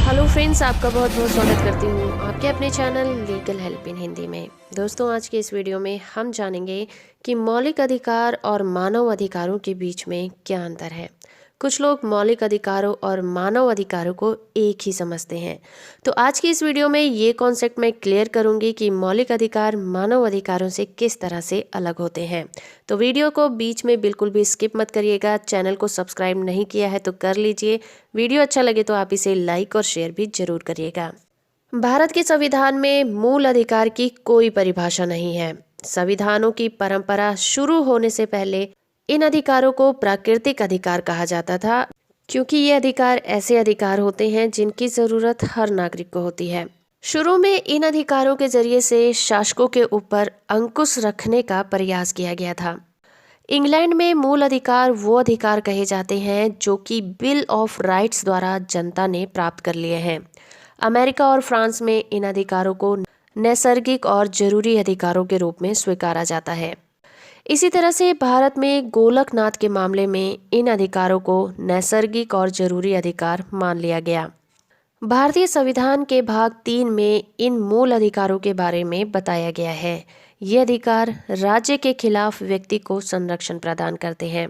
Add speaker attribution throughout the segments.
Speaker 1: Hello friends, आपका बहुत बहुत स्वागत करती हूँ आपके अपने channel legal help in Hindi में। दोस्तों, आज के इस वीडियो में हम जानेंगे कि मौलिक अधिकार और मानव अधिकारों के बीच में क्या अंतर है। कुछ लोग मौलिक अधिकारों और मानव अधिकारों को एक ही समझते हैं। तो आज की इस वीडियो में ये कॉन्सेप्ट मैं क्लियर करूंगी कि मौलिक अधिकार मानव अधिकारों से किस तरह से अलग होते हैं। तो वीडियो को बीच में बिल्कुल भी स्किप मत करिएगा। चैनल को सब्सक्राइब नहीं किया है तो कर लीजिए। वीडियो अच्छा लगे तो आप इसे लाइक और शेयर भी जरूर करिएगा। भारत के संविधान में मूल अधिकार की कोई परिभाषा नहीं है। संविधानों की परंपरा शुरू होने से पहले इन अधिकारों को प्राकृतिक अधिकार कहा जाता था, क्योंकि ये अधिकार ऐसे अधिकार होते हैं जिनकी जरूरत हर नागरिक को होती है। शुरू में इन अधिकारों के जरिए से शासकों के ऊपर अंकुश रखने का प्रयास किया गया था। इंग्लैंड में मूल अधिकार वो अधिकार कहे जाते हैं जो कि बिल ऑफ राइट्स द्वारा जनता ने प्राप्त कर लिए हैं। अमेरिका और फ्रांस में इन अधिकारों को नैसर्गिक और जरूरी अधिकारों के रूप में स्वीकारा जाता है। इसी तरह से भारत में गोलकनाथ के मामले में इन अधिकारों को नैसर्गिक और जरूरी अधिकार मान लिया गया। भारतीय संविधान के भाग 3 में इन मूल अधिकारों के बारे में बताया गया है। ये अधिकार राज्य के खिलाफ व्यक्ति को संरक्षण प्रदान करते हैं।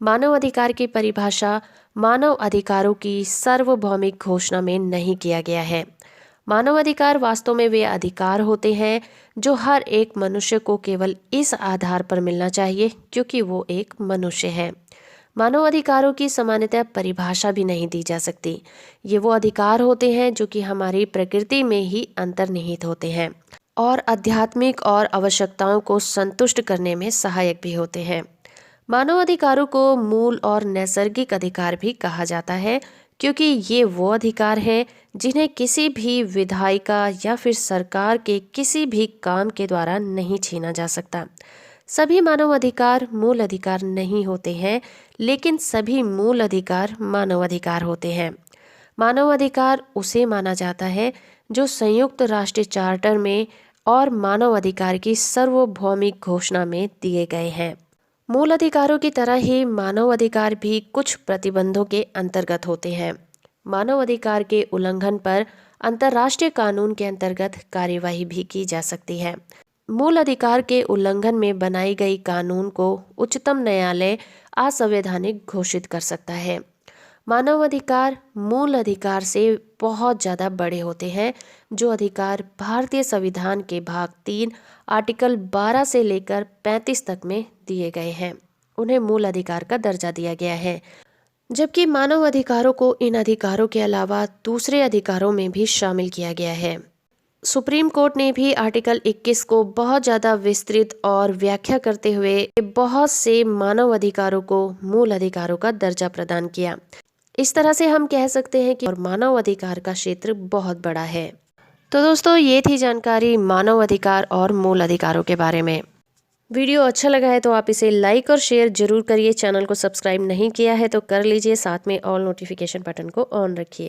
Speaker 1: मानव अधिकार की परिभाषा मानव अधिकारों की सार्वभौमिक घोषणा में नहीं किया गया है। मानव अधिकार वास्तव में वे अधिकार होते हैं जो हर एक मनुष्य को केवल इस आधार पर मिलना चाहिए क्योंकि वो एक मनुष्य है। मानव अधिकारों की सामान्यतः परिभाषा भी नहीं दी जा सकती। ये वो अधिकार होते हैं जो कि हमारी प्रकृति में ही अंतर्निहित होते हैं और आध्यात्मिक और आवश्यकताओं को संतुष्ट करने में सहायक भी होते हैं। मानव अधिकारों को मूल और नैसर्गिक अधिकार भी कहा जाता है क्योंकि ये वो अधिकार हैं जिन्हें किसी भी विधायिका या फिर सरकार के किसी भी काम के द्वारा नहीं छीना जा सकता। सभी मानव अधिकार मूल अधिकार नहीं होते हैं, लेकिन सभी मूल अधिकार मानव अधिकार होते हैं। मानव अधिकार उसे माना जाता है जो संयुक्त राष्ट्र चार्टर में और मानव अधिकार की सार्वभौमिक घोषणा में दिए गए हैं। मूल अधिकारों की तरह ही मानव अधिकार भी कुछ प्रतिबंधों के अंतर्गत होते हैं। मानव अधिकार के उल्लंघन पर अंतर्राष्ट्रीय कानून के अंतर्गत कार्यवाही भी की जा सकती है। मूल अधिकार के उल्लंघन में बनाई गई कानून को उच्चतम न्यायालय असंवैधानिक घोषित कर सकता है। मानव अधिकार मूल अधिकार से बहुत ज़्यादा बड़े होते हैं, जो अधिकार भारतीय संविधान के भाग 3 आर्टिकल 12 से लेकर 35 तक में दिए गए हैं। उन्हें मूल अधिकार का दर्जा दिया गया है, जबकि मानव अधिकारों को इन अधिकारों के अलावा दूसरे अधिकारों में भी शामिल किया गया है। सुप्रीम कोर्ट ने भी आर्टिकल 21 को बहुत ज़्यादा विस्तृत और व्याख्या करते हुए बहुत से मानव अधिकारों को मूल अधिकारों का दर्जा प्रदान किया। इस तरह से हम कह सकते हैं कि मानव अधिकार का क्षेत्र बहुत बड़ा है। तो दोस्तों, ये थी जानकारी मानव अधिकार और मूल अधिकारों के बारे में। वीडियो अच्छा लगा है तो आप इसे लाइक और शेयर जरूर करिए। चैनल को सब्सक्राइब नहीं किया है तो कर लीजिए, साथ में ऑल नोटिफिकेशन बटन को ऑन रखिए।